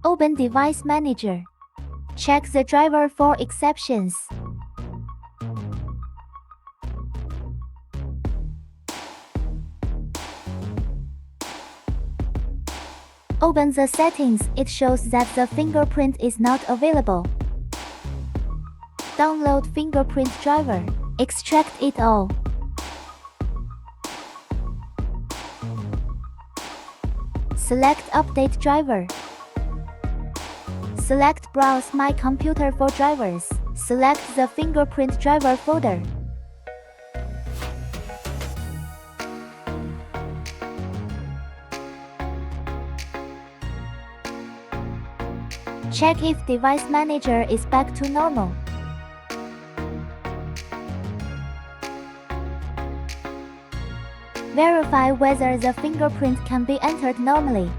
Open Device Manager. Check the driver for exceptions. Open the settings. It shows that the fingerprint is not available. Download fingerprint driver. Extract it all. Select Update driver. Select Browse My Computer for drivers. Select the fingerprint driver folder. Check if Device Manager is back to normal. Verify whether the fingerprint can be entered normally.